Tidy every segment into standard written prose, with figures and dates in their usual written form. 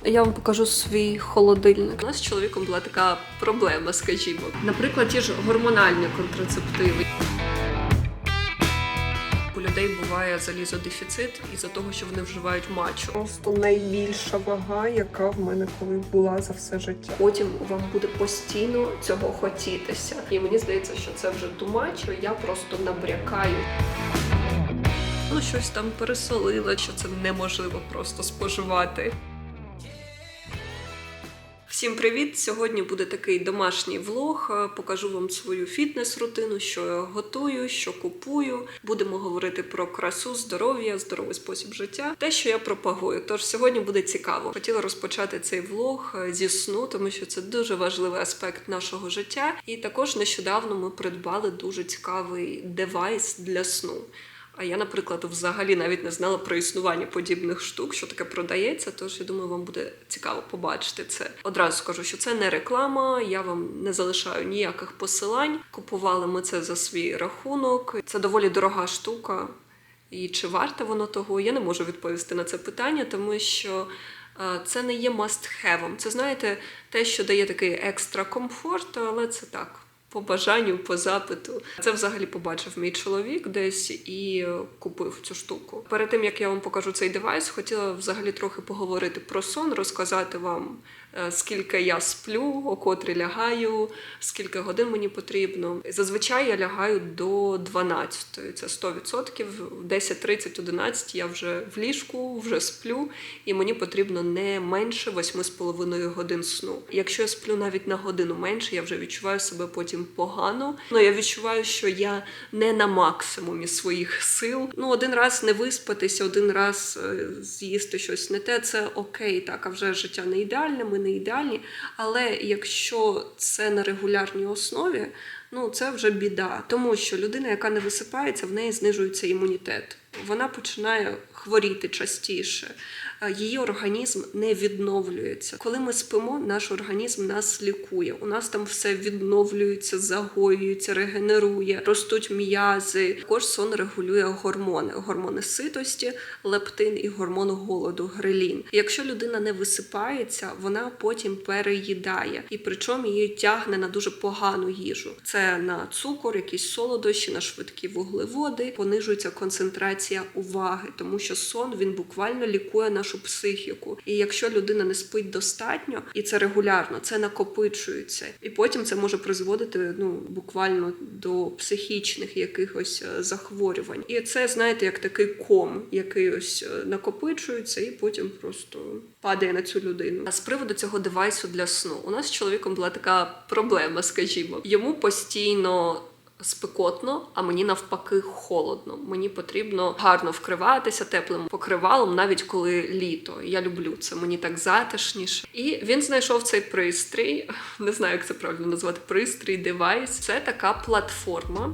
Я вам покажу свій холодильник. У нас з чоловіком була така проблема, скажімо. Наприклад, ті ж гормональні контрацептиви. У людей буває залізодефіцит із-за того, що вони вживають матчу. Просто найбільша вага, яка в мене коли була за все життя. Потім вам буде постійно цього хотітися. І мені здається, що це вже too much, я просто набрякаю. Ну, щось там пересолила, що це неможливо просто споживати. Всім привіт! Сьогодні буде такий домашній влог. Покажу вам свою фітнес-рутину, що я готую, що купую. Будемо говорити про красу, здоров'я, здоровий спосіб життя. Те, що я пропагую. Тож сьогодні буде цікаво. Хотіла розпочати цей влог зі сну, тому що це дуже важливий аспект нашого життя. І також нещодавно ми придбали дуже цікавий девайс для сну. А я, наприклад, взагалі навіть не знала про існування подібних штук, що таке продається, тож я думаю, вам буде цікаво побачити це. Одразу скажу, що це не реклама, я вам не залишаю ніяких посилань. Купували ми це за свій рахунок. Це доволі дорога штука. І чи варте воно того? Я не можу відповісти на це питання, тому що це не є must-have. Це, знаєте, те, що дає такий екстра комфорт, але це так. По бажанню, по запиту. Це взагалі побачив мій чоловік десь і купив цю штуку. Перед тим, як я вам покажу цей девайс, хотіла взагалі трохи поговорити про сон, розказати вам, скільки я сплю, о котрій лягаю, скільки годин мені потрібно. Зазвичай я лягаю до 12, це 100%. В 10:30, 11 я вже в ліжку, вже сплю, і мені потрібно не менше 8,5 годин сну. Якщо я сплю навіть на годину менше, я вже відчуваю себе потім погано. Я відчуваю, що я не на максимумі своїх сил. Один раз не виспатися, один раз з'їсти щось не те, це окей, так, а вже життя не ідеальне, ми не ідеальні. Але якщо це на регулярній основі, це вже біда. Тому що людина, яка не висипається, в неї знижується імунітет. Вона починає хворіти частіше. Її організм не відновлюється. Коли ми спимо, наш організм нас лікує. У нас там все відновлюється, загоюється, регенерує, ростуть м'язи. Також сон регулює гормони. Гормони ситості, лептин і гормон голоду, грелін. І якщо людина не висипається, вона потім переїдає. І причому її тягне на дуже погану їжу. Це на цукор, якісь солодощі, на швидкі вуглеводи. Понижується концентрація уваги, тому що сон, він буквально лікує нашу психіку. І якщо людина не спить достатньо, і це регулярно, це накопичується. І потім це може призводити, буквально до психічних якихось захворювань. І це, знаєте, як такий ком, який ось накопичується і потім просто падає на цю людину. А з приводу цього девайсу для сну. У нас з чоловіком була така проблема, скажімо. Йому постійно спекотно, а мені навпаки холодно. Мені потрібно гарно вкриватися теплим покривалом, навіть коли літо. Я люблю це, мені так затишніше. І він знайшов цей пристрій, не знаю, як це правильно назвати, пристрій, девайс. Це така платформа,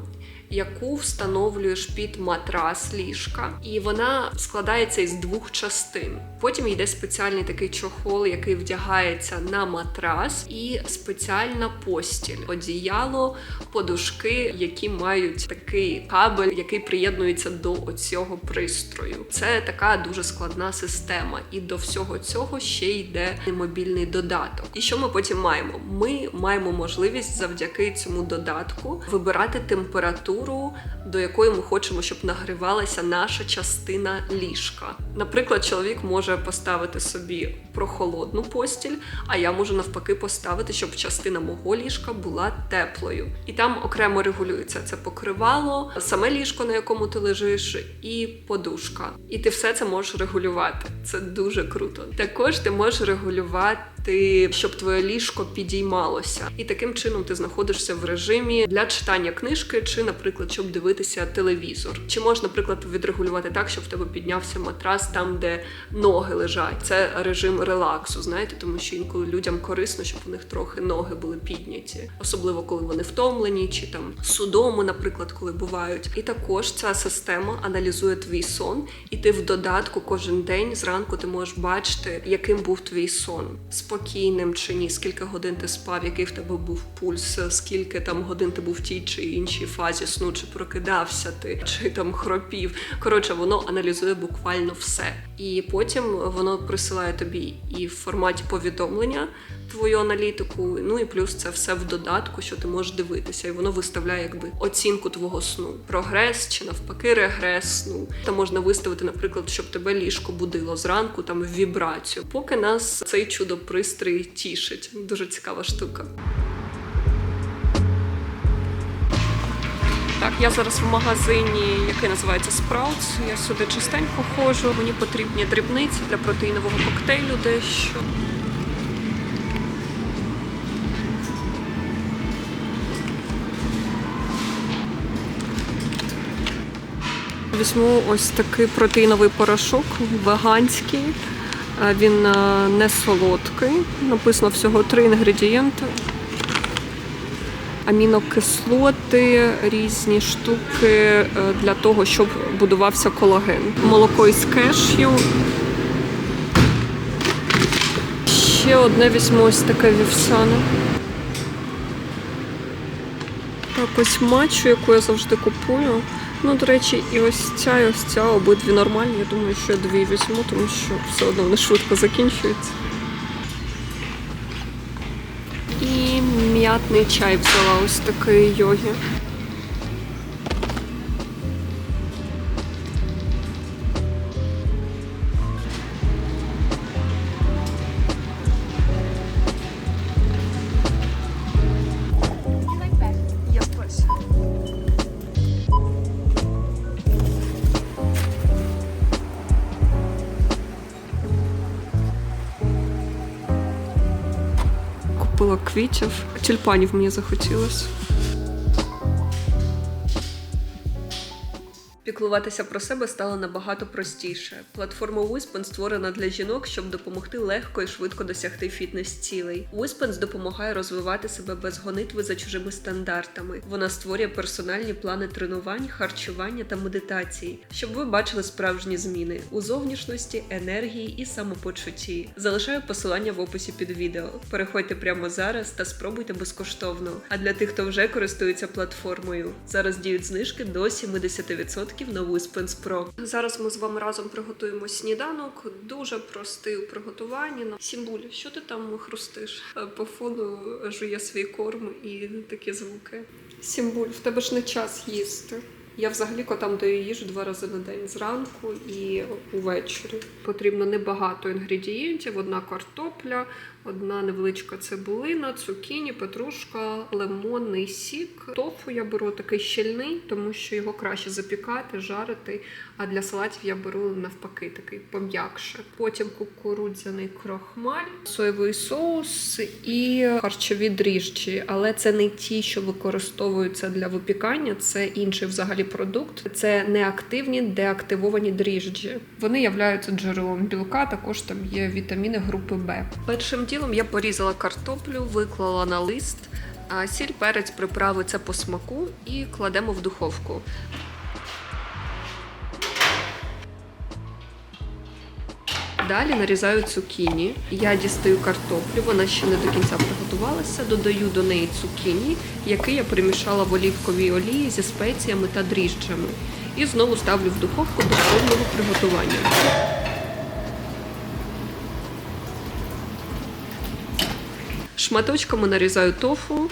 яку встановлюєш під матрас ліжка. І вона складається із 2 частин. Потім йде спеціальний такий чохол, який вдягається на матрас, і спеціальна постіль, одіяло, подушки, які мають такий кабель, який приєднується до цього пристрою. Це така дуже складна система. І до всього цього ще йде мобільний додаток. І що ми потім маємо? Ми маємо можливість завдяки цьому додатку вибирати температуру, до якої ми хочемо, щоб нагрівалася наша частина ліжка. Наприклад, чоловік може поставити собі прохолодну постіль, а я можу навпаки поставити, щоб частина мого ліжка була теплою. І там окремо регулюється це покривало, саме ліжко, на якому ти лежиш, і подушка. І ти все це можеш регулювати. Це дуже круто. Також ти можеш регулювати, щоб твоє ліжко підіймалося. І таким чином ти знаходишся в режимі для читання книжки, чи, наприклад, щоб дивитися телевізор. Чи можеш, наприклад, відрегулювати так, щоб в тебе піднявся матрас там, де ноги лежать. Це режим релаксу, знаєте, тому що інколи людям корисно, щоб у них трохи ноги були підняті. Особливо, коли вони втомлені, чи там судоми, наприклад, коли бувають. І також ця система аналізує твій сон, і ти в додатку кожен день зранку ти можеш бачити, яким був твій сон. спокійним чи ні, скільки годин ти спав, який в тебе був пульс, скільки там годин ти був в тій чи іншій фазі сну, чи прокидався ти, чи там хропів. Коротше, воно аналізує буквально все. І потім воно присилає тобі і в форматі повідомлення твою аналітику, ну і плюс це все в додатку, що ти можеш дивитися, і воно виставляє якби оцінку твого сну. Прогрес чи навпаки регрес сну. Там можна виставити, наприклад, щоб тебе ліжко будило зранку, там в вібрацію. Поки нас цей чудо-пристрій тішить. Дуже цікава штука. Так, я зараз в магазині, який називається Sprouts. Я сюди частенько ходжу. Мені потрібні дрібниці для протеїнового коктейлю дещо. Візьму ось такий протеїновий порошок, веганський. Він не солодкий. Написано всього 3 інгредієнти. Амінокислоти, різні штуки для того, щоб будувався колаген. Молоко із кешю. Ще одне візьму ось таке вівсяне. Так, ось матчу, яку я завжди купую. Ну, до речі, і ось ця, обидві нормальні. Я думаю, що я 2 візьму, тому що все одно вони швидко закінчуються. І м'ятний чай взяла, ось такий йогі. Купила квітів, тюльпанів мені захотілося. Піклуватися про себе стало набагато простіше. Платформа Whisper створена для жінок, щоб допомогти легко і швидко досягти фітнес-цілей. Whisper допомагає розвивати себе без гонитви за чужими стандартами. Вона створює персональні плани тренувань, харчування та медитації, щоб ви бачили справжні зміни у зовнішності, енергії і самопочутті. Залишаю посилання в описі під відео. Переходьте прямо зараз та спробуйте безкоштовно. А для тих, хто вже користується платформою, зараз діють знижки до 70% на Whisper Pro. Зараз ми з вами разом приготуємо сніданок. Дуже простий у приготуванні. Сімбуль, що ти там хрустиш? По фону жує свій корм і такі звуки. Сімбуль, в тебе ж не час їсти. Я взагалі котам даю їжу 2 рази на день, зранку і увечері. Потрібно небагато інгредієнтів, 1 картопля, 1 невеличка цибулина, цукіні, петрушка, лимонний сік. Тофу я беру такий щільний, тому що його краще запікати, жарити, а для салатів я беру навпаки такий пом'якше. Потім кукурудзяний крохмаль, соєвий соус і харчові дріжджі, але це не ті, що використовуються для випікання, це інший взагалі продукт. Це неактивні, деактивовані дріжджі. Вони являються джерелом білка, також там є вітаміни групи Б. Першим ділом я порізала картоплю, виклала на лист, а сіль, перець, приправи це по смаку і кладемо в духовку. Далі нарізаю цукіні. Я дістаю картоплю, вона ще не до кінця приготувалася. Додаю до неї цукіні, який я перемішала в олівковій олії зі спеціями та дріжджами. І знову ставлю в духовку до повного приготування. Шматочками нарізаю тофу,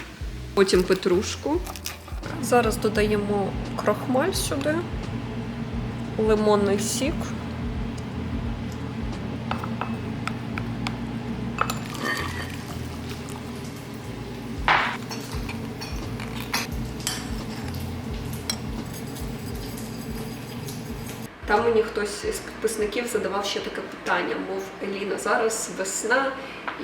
потім петрушку. Зараз додаємо крохмаль сюди, лимонний сік. Там мені хтось із підписників задавав ще таке питання, мов, Еліна, зараз весна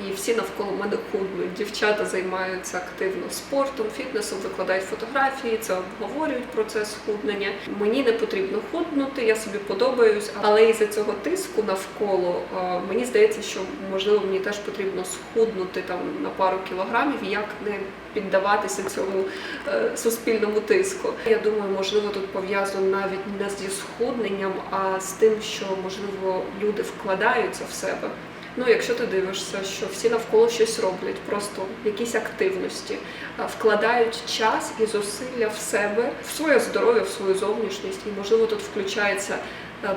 і всі навколо мене худнуть. Дівчата займаються активно спортом, фітнесом, викладають фотографії, це обговорюють процес худнення. Мені не потрібно худнути, я собі подобаюсь, але із-за цього тиску навколо мені здається, що можливо мені теж потрібно схуднути там на пару кілограмів, як не піддаватися цьому суспільному тиску. Я думаю, можливо, тут пов'язано навіть не зі схудненням, а з тим, що, можливо, люди вкладаються в себе. Ну, якщо ти дивишся, що всі навколо щось роблять, просто якісь активності, вкладають час і зусилля в себе, в своє здоров'я, в свою зовнішність, і, можливо, тут включається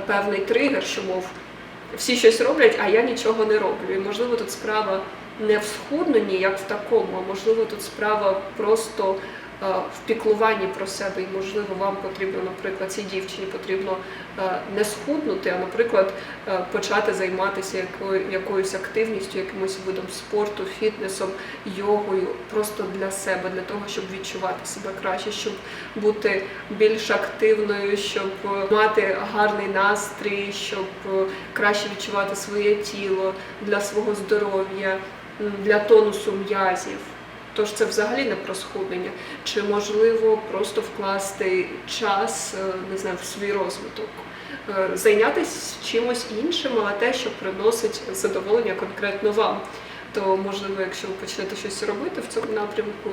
певний тригер, що, мов, всі щось роблять, а я нічого не роблю. І, можливо, тут справа не в схудненні, як в такому, а можливо, тут справа просто в піклуванні про себе. І, можливо, вам потрібно, наприклад, цій дівчині потрібно не схуднути, а, наприклад, почати займатися якоюсь активністю, якимось видом спорту, фітнесом, йогою, просто для себе, для того, щоб відчувати себе краще, щоб бути більш активною, щоб мати гарний настрій, щоб краще відчувати своє тіло, для свого здоров'я, для тонусу м'язів. Тож це взагалі не про схуднення. Чи можливо просто вкласти час, не знаю, в свій розвиток, зайнятися чимось іншим, але те, що приносить задоволення конкретно вам. То, можливо, якщо ви почнете щось робити в цьому напрямку,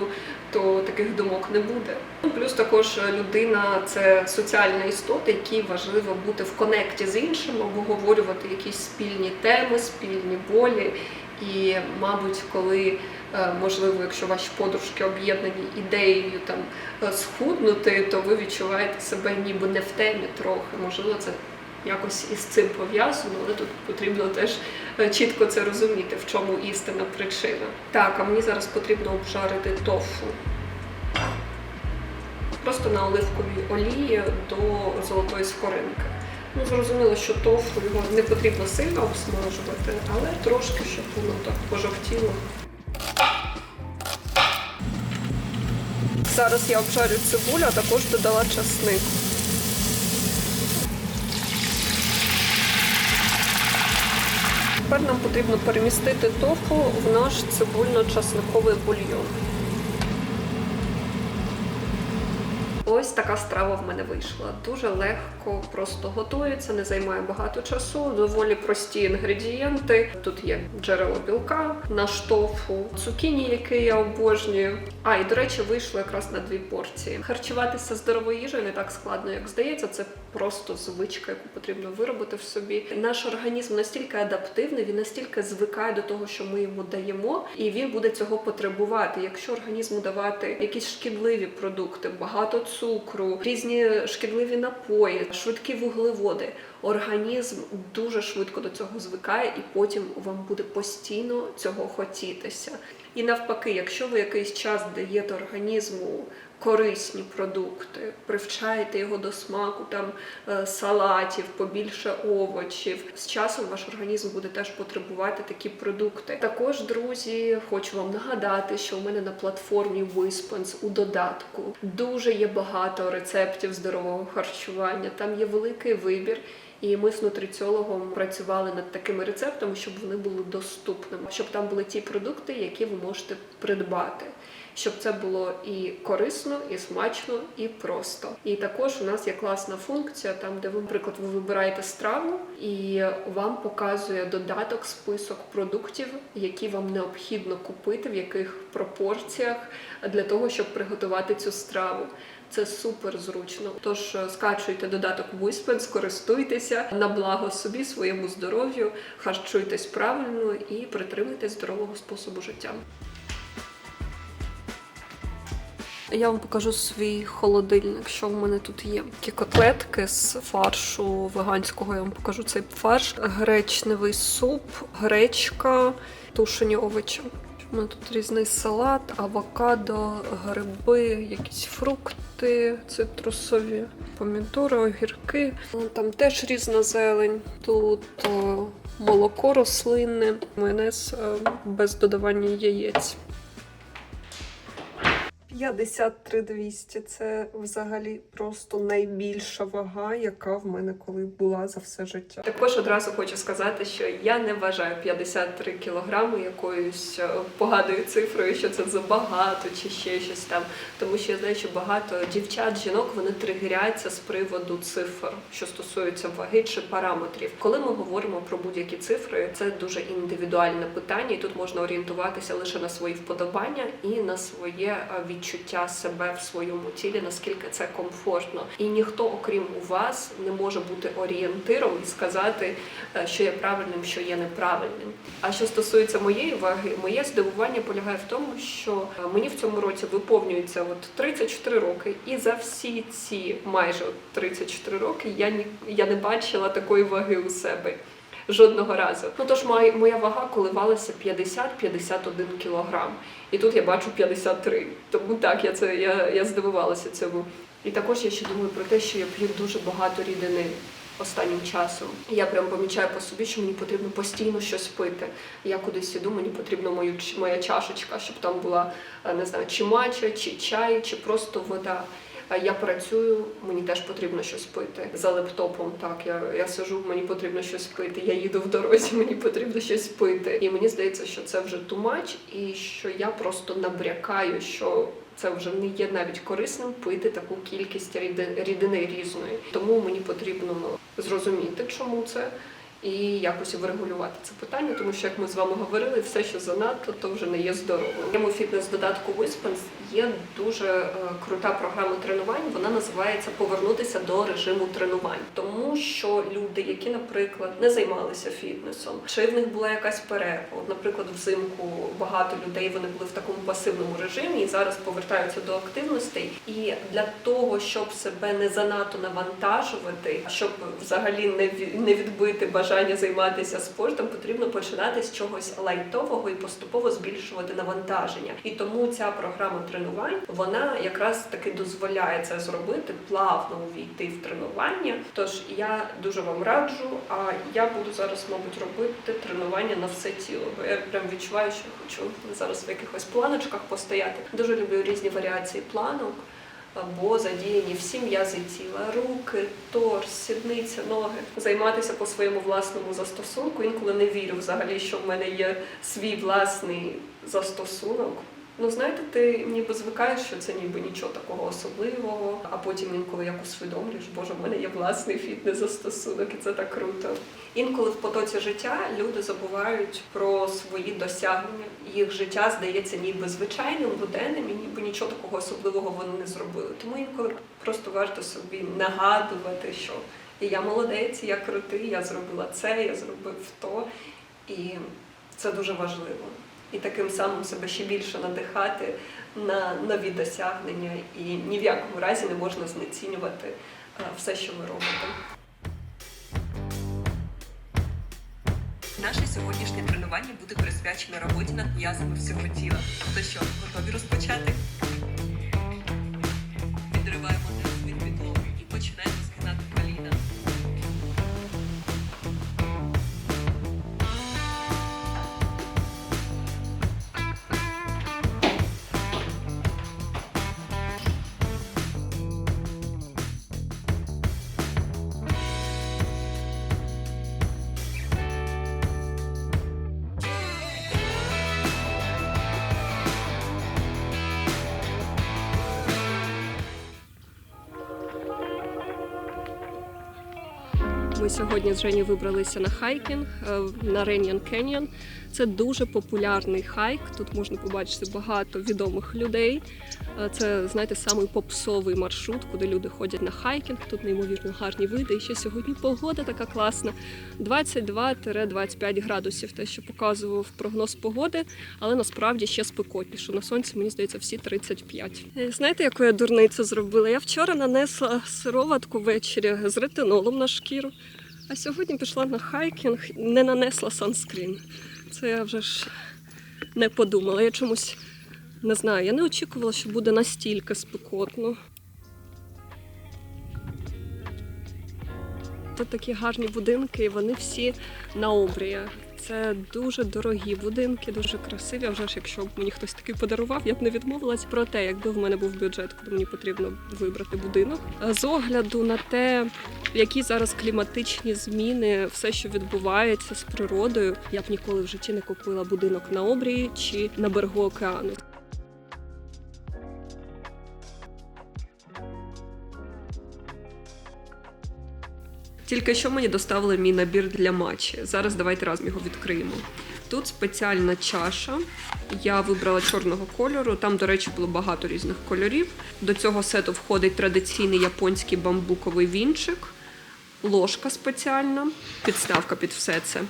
то таких думок не буде. Плюс також людина – це соціальна істота, якій важливо бути в конекті з іншим, обговорювати якісь спільні теми, спільні болі. І, мабуть, коли, можливо, якщо ваші подружки об'єднані ідеєю там схуднути, то ви відчуваєте себе ніби не в темі трохи. Можливо, це якось із цим пов'язано, але тут потрібно теж чітко це розуміти, в чому істинна причина. Так, а мені зараз потрібно обжарити тофу. Просто на оливковій олії до золотої скоринки. Ну, зрозуміло, що тофу його не потрібно сильно обсмажувати, але трошки, щоб воно так пожовтіло. Зараз я обжарю цибулю, а також додала часник. Тепер нам потрібно перемістити тофу в наш цибульно-часниковий бульйон. Ось така страва в мене вийшла. Дуже легко, просто готується, не займає багато часу, доволі прості інгредієнти. Тут є джерело білка, наш тофу, цукіні, який я обожнюю. І, до речі, вийшло якраз на 2 порції. Харчуватися здоровою їжею не так складно, як здається. Це просто звичка, яку потрібно виробити в собі. Наш організм настільки адаптивний, він настільки звикає до того, що ми йому даємо, і він буде цього потребувати. Якщо організму давати якісь шкідливі продукти, багато цукру, різні шкідливі напої, швидкі вуглеводи, організм дуже швидко до цього звикає, і потім вам буде постійно цього хотітися. І навпаки, якщо ви якийсь час даєте організму корисні продукти, привчаєте його до смаку там салатів, побільше овочів, з часом ваш організм буде теж потребувати такі продукти. Також, друзі, хочу вам нагадати, що у мене на платформі Whisperns у додатку дуже є багато рецептів здорового харчування, там є великий вибір. І ми з нутриціологом працювали над такими рецептами, щоб вони були доступними, щоб там були ті продукти, які ви можете придбати. Щоб це було і корисно, і смачно, і просто. І також у нас є класна функція, там, де ви, наприклад, ви вибираєте страву, і вам показує додаток, список продуктів, які вам необхідно купити, в яких пропорціях, для того, щоб приготувати цю страву. Це супер зручно. Тож скачуйте додаток Whisperns, користуйтеся на благо собі, своєму здоров'ю, харчуйтесь правильно і притримуйтесь здорового способу життя. Я вам покажу свій холодильник, що в мене тут є. Такі котлетки з фаршу веганського, я вам покажу цей фарш. Гречневий суп, гречка, тушені овочі. У мене тут різний салат, авокадо, гриби, якісь фрукти цитрусові, помідори, огірки. Там теж різна зелень. Тут молоко рослинне, майонез без додавання яєць. 53-200 – це взагалі просто найбільша вага, яка в мене коли була за все життя. Також одразу хочу сказати, що я не вважаю 53 кілограми якоюсь поганою цифрою, що це забагато чи ще щось там. Тому що я знаю, що багато дівчат, жінок, вони тригеряться з приводу цифр, що стосуються ваги чи параметрів. Коли ми говоримо про будь-які цифри, це дуже індивідуальне питання, і тут можна орієнтуватися лише на свої вподобання і на своє відчуття відчуття себе в своєму тілі, наскільки це комфортно. І ніхто, окрім вас, не може бути орієнтиром і сказати, що є правильним, що є неправильним. А що стосується моєї ваги, моє здивування полягає в тому, що мені в цьому році виповнюється 34 роки, і за всі ці майже 34 роки я не бачила такої ваги у себе. Жодного разу. Тож моя вага коливалася 50-51 кілограм. І тут я бачу 53. Тому так, я здивувалася цьому. І також я ще думаю про те, що я п'ю дуже багато рідини останнім часом. Я прям помічаю по собі, що мені потрібно постійно щось пити. Я кудись іду, мені потрібна моя чашечка, щоб там була, не знаю, чи матча, чи чай, чи просто вода. Я працюю, мені теж потрібно щось пити. За лептопом, так, я сиджу, мені потрібно щось пити. Я їду в дорозі, мені потрібно щось пити. І мені здається, що це вже too much, і що я просто набрякаю, що це вже не є навіть корисним пити таку кількість рідини різної. Тому мені потрібно зрозуміти, чому це, і якось врегулювати це питання, тому що, як ми з вами говорили, все, що занадто, то вже не є здоровим. В моєму фітнес-додатку Whisper є дуже крута програма тренувань, вона називається «Повернутися до режиму тренувань». Тому що люди, які, наприклад, не займалися фітнесом, чи в них була якась перерва, от, наприклад, взимку багато людей, вони були в такому пасивному режимі і зараз повертаються до активностей. І для того, щоб себе не занадто навантажувати, щоб взагалі не відбити бажання займатися спортом, потрібно починати з чогось лайтового і поступово збільшувати навантаження. І тому ця програма тренувань, вона якраз таки дозволяє це зробити, плавно увійти в тренування. Тож я дуже вам раджу, а я буду зараз, мабуть, робити тренування на все тіло. Бо я прям відчуваю, що хочу зараз в якихось планочках постояти. Дуже люблю різні варіації планок, бо задіяні всі м'язи тіла, руки, торс, сідниця, ноги. Займатися по своєму власному застосунку. Інколи не вірю взагалі, що в мене є свій власний застосунок. Знаєте, ти ніби звикаєш, що це ніби нічого такого особливого, а потім інколи як усвідомлюєш, боже, в мене є власний фітнес-застосунок, і це так круто. Інколи в потоці життя люди забувають про свої досягнення. Їх життя здається ніби звичайним, буденним, і ніби нічого такого особливого вони не зробили. Тому інколи просто варто собі нагадувати, що я молодець, я крутий, я зробила це, я зробив то. І це дуже важливо. І таким самим себе ще більше надихати на нові досягнення. І ні в якому разі не можна знецінювати все, що ви робите. Наше сьогоднішнє тренування буде присвячене роботі над м'язами всього тіла. То що, готові розпочати? Відриваємо низ від підлоги і починаємо згинати коліна. Ми сьогодні з Женєю вибралися на хайкінг на Реньян Кеньйон. Це дуже популярний хайк. Тут можна побачити багато відомих людей. Це, знаєте, самий попсовий маршрут, куди люди ходять на хайкінг. Тут неймовірно гарні види. І ще сьогодні погода така класна. 22-25 градусів, те, що показував прогноз погоди, але насправді ще спекотніше. На сонці, мені здається, всі 35. Знаєте, яку я дурницю зробила? Я вчора нанесла сироватку ввечері з ретинолом на шкіру, а сьогодні пішла на хайкінг, не нанесла санскрін. Це я вже ж не подумала. Я чомусь не знаю, я не очікувала, що буде настільки спекотно. Тут такі гарні будинки, і вони всі на обрії. Це дуже дорогі будинки, дуже красиві. А вже ж, якщо б мені хтось такий подарував, я б не відмовилась. Проте, якби в мене був бюджет, коли мені потрібно вибрати будинок. З огляду на те, які зараз кліматичні зміни, все, що відбувається з природою, я б ніколи в житті не купила будинок на обрії чи на берегу океану. Тільки що мені доставили мій набір для матчі. Зараз давайте разом його відкриємо. Тут спеціальна чаша. Я вибрала чорного кольору. Там, до речі, було багато різних кольорів. До цього сету входить традиційний японський бамбуковий вінчик, ложка спеціальна, підставка під все це.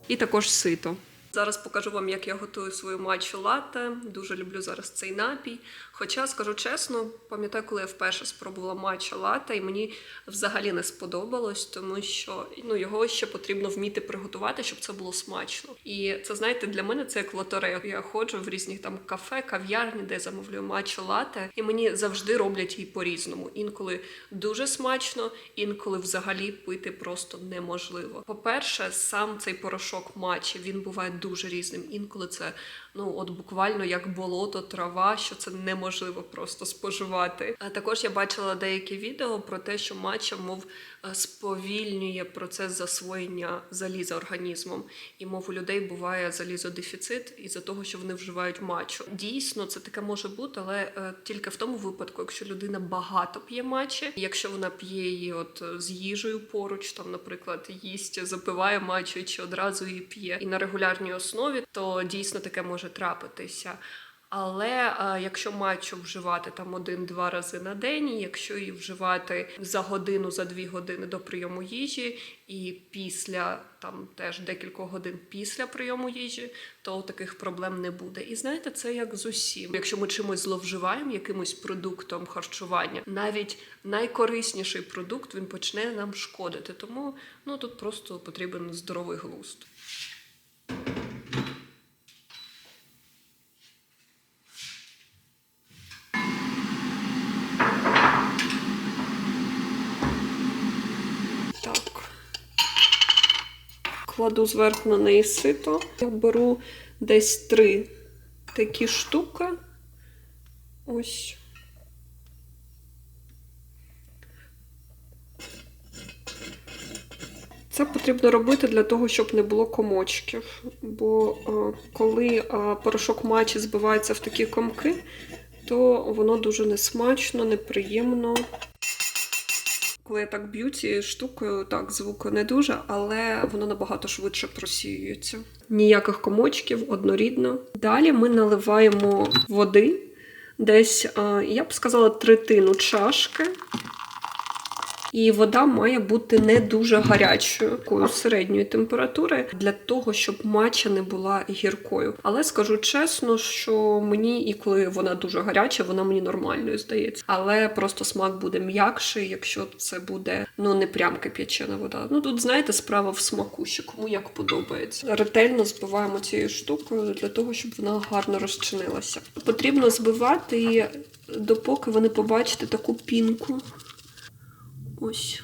І також сито. Зараз покажу вам, як я готую свою матчу латте. Дуже люблю зараз цей напій. Хоча, скажу чесно, пам'ятаю, коли я вперше спробувала матча латте, і мені взагалі не сподобалось, тому що його ще потрібно вміти приготувати, щоб це було смачно. І це, знаєте, для мене це як лотерея. Я ходжу в різних там кафе, кав'ярні, де замовляю матчу латте, і мені завжди роблять її по-різному. Інколи дуже смачно, інколи взагалі пити просто неможливо. По-перше, сам цей порошок матчі, він буває дуже різним. Інколи це, от буквально як болото, трава, що це неможливо просто споживати. А також я бачила деякі відео про те, що матча, мов, сповільнює процес засвоєння заліза організмом. І, мов, у людей буває залізодефіцит із-за того, що вони вживають матчу. Дійсно, це таке може бути, але тільки в тому випадку, якщо людина багато п'є матчі, якщо вона п'є її з їжею поруч, там, наприклад, їсть, запиває матчу чи одразу її п'є, і на регулярній основі, то дійсно таке може трапитися. Але якщо матчу вживати там 1-2 рази на день, якщо її вживати за годину, за 2 години до прийому їжі і після, там теж декілька годин після прийому їжі, то таких проблем не буде. І знаєте, це як з усім. Якщо ми чимось зловживаємо, якимось продуктом харчування, навіть найкорисніший продукт, він почне нам шкодити. Тому тут просто потрібен здоровий глузд. Кладу зверху на неї сито. Я беру десь 3 такі штуки. Ось. Це потрібно робити для того, щоб не було комочків. Бо коли порошок матчі збивається в такі комки, то воно дуже несмачно, неприємно. Коли я так б'ю цією штукою, так, звуку не дуже, але воно набагато швидше просіюється. Ніяких комочків, однорідно. Далі ми наливаємо води, десь, я б сказала, 1/3 чашки. І вода має бути не дуже гарячою, такою середньої температури, для того, щоб матча не була гіркою. Але скажу чесно, що мені, і коли вона дуже гаряча, вона мені нормальною здається. Але просто смак буде м'якший, якщо це буде, не прям кип'ячена вода. Тут, знаєте, справа в смаку, що кому як подобається. Ретельно збиваємо цією штукою для того, щоб вона гарно розчинилася. Потрібно збивати, допоки ви не побачите таку пінку. Ось.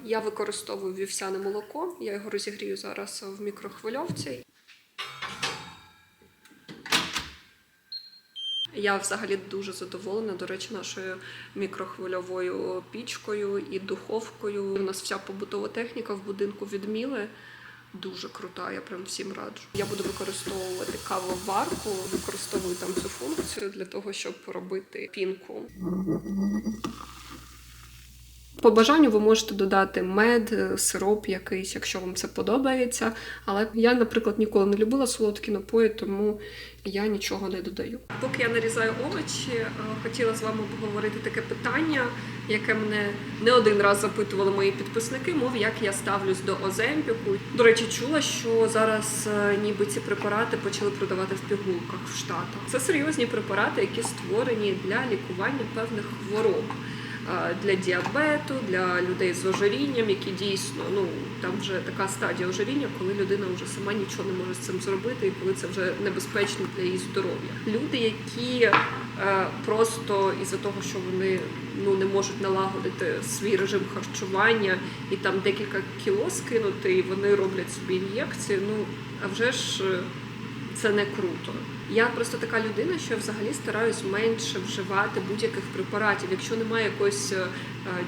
Я використовую вівсяне молоко. Я його розігрію зараз в мікрохвильовці. Я взагалі дуже задоволена, до речі, нашою мікрохвильовою пічкою і духовкою. У нас вся побутова техніка в будинку від Міли. Дуже крута, я прям всім раджу. Я буду використовувати кавоварку, використовую там цю функцію для того, щоб робити пінку. По бажанню ви можете додати мед, сироп якийсь, якщо вам це подобається. Але я, наприклад, ніколи не любила солодкі напої, тому я нічого не додаю. Поки я нарізаю овочі, хотіла з вами обговорити таке питання, яке мене не один раз запитували мої підписники, мов як я ставлюсь до Оземпіку. До речі, чула, що зараз ніби ці препарати почали продавати в пігулках в Штатах. Це серйозні препарати, які створені для лікування певних хвороб. Для діабету, для людей з ожирінням, які дійсно, там вже така стадія ожиріння, коли людина вже сама нічого не може з цим зробити, і коли це вже небезпечно для її здоров'я. Люди, які просто із-за того, що вони не можуть налагодити свій режим харчування і там декілька кіло скинути, і вони роблять собі ін'єкції, а вже ж це не круто. Я просто така людина, що я взагалі стараюсь менше вживати будь-яких препаратів. Якщо немає якоїсь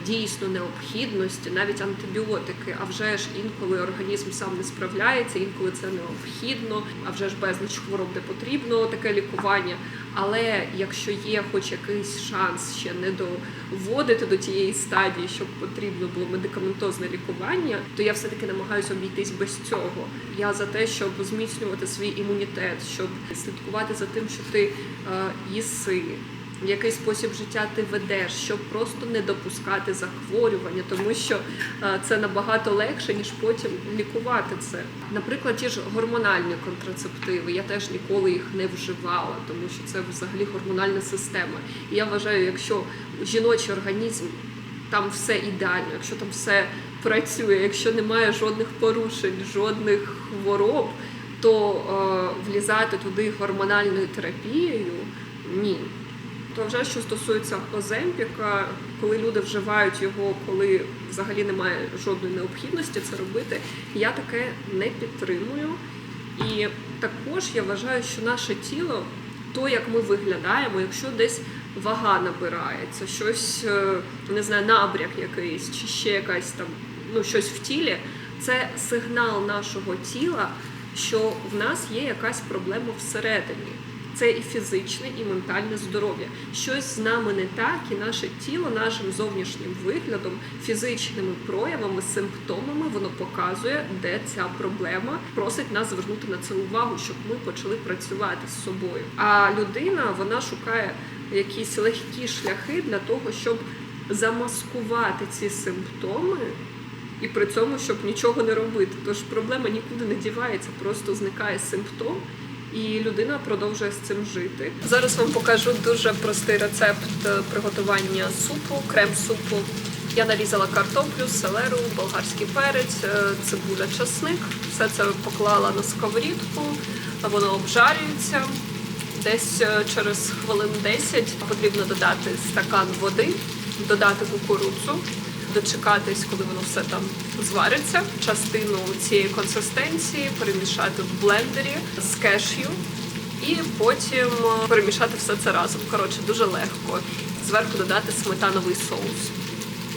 дійсно необхідності, навіть антибіотики, а вже ж інколи організм сам не справляється, інколи це необхідно, а вже ж безліч хвороб, де потрібно таке лікування. Але якщо є хоч якийсь шанс ще не доводити до тієї стадії, щоб потрібно було медикаментозне лікування, то я все-таки намагаюся обійтись без цього. Я за те, щоб зміцнювати свій імунітет, щоб слідкувати за тим, що ти їси, в який спосіб життя ти ведеш, щоб просто не допускати захворювання, тому що це набагато легше, ніж потім лікувати це. Наприклад, ті ж гормональні контрацептиви, я теж ніколи їх не вживала, тому що це взагалі гормональна система. І я вважаю, якщо жіночий організм, там все ідеально, якщо там все працює, якщо немає жодних порушень, жодних хвороб, то влізати туди гормональною терапією – ні. То вже, що стосується Оземпіка, коли люди вживають його, коли взагалі немає жодної необхідності це робити, я таке не підтримую. І також я вважаю, що наше тіло, то, як ми виглядаємо, якщо десь вага набирається, щось, не знаю, набряк якийсь, чи ще якась там, щось в тілі, це сигнал нашого тіла, що в нас є якась проблема всередині. Це і фізичне, і ментальне здоров'я. Щось з нами не так, і наше тіло нашим зовнішнім виглядом, фізичними проявами, симптомами, воно показує, де ця проблема, просить нас звернути на це увагу, щоб ми почали працювати з собою. А людина, вона шукає якісь легкі шляхи для того, щоб замаскувати ці симптоми, і при цьому, щоб нічого не робити. Тож проблема нікуди не дівається, просто зникає симптом, і людина продовжує з цим жити. Зараз вам покажу дуже простий рецепт приготування супу, крем-супу. Я нарізала картоплю, селеру, болгарський перець, цибуля, часник. Все це поклала на сковорідку, воно обжарюється. Десь через хвилин 10 потрібно додати стакан води, додати кукурудзу, дочекатись, коли воно все там звариться, частину цієї консистенції перемішати в блендері з кешю і потім перемішати все це разом. Коротше, дуже легко. Зверху додати сметановий соус,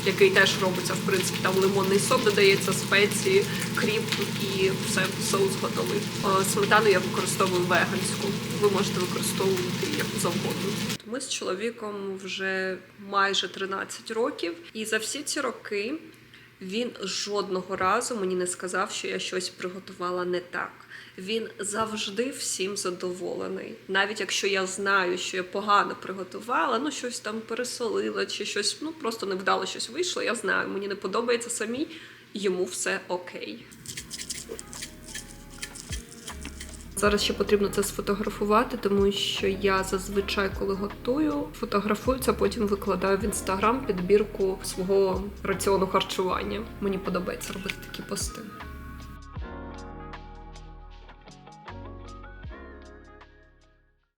який теж робиться, в принципі, там лимонний сок додається, спеції, кріп і все, соус готовий. Сметану я використовую веганську, ви можете використовувати яку завгодно. Ми з чоловіком вже майже 13 років, і за всі ці роки він жодного разу мені не сказав, що я щось приготувала не так. Він завжди всім задоволений. Навіть якщо я знаю, що я погано приготувала, щось там пересолила, чи щось, просто невдало щось вийшло, я знаю, мені не подобається самій, йому все окей. Зараз ще потрібно це сфотографувати, тому що я зазвичай, коли готую, фотографую це, потім викладаю в Інстаграм підбірку свого раціону харчування. Мені подобається робити такі пости.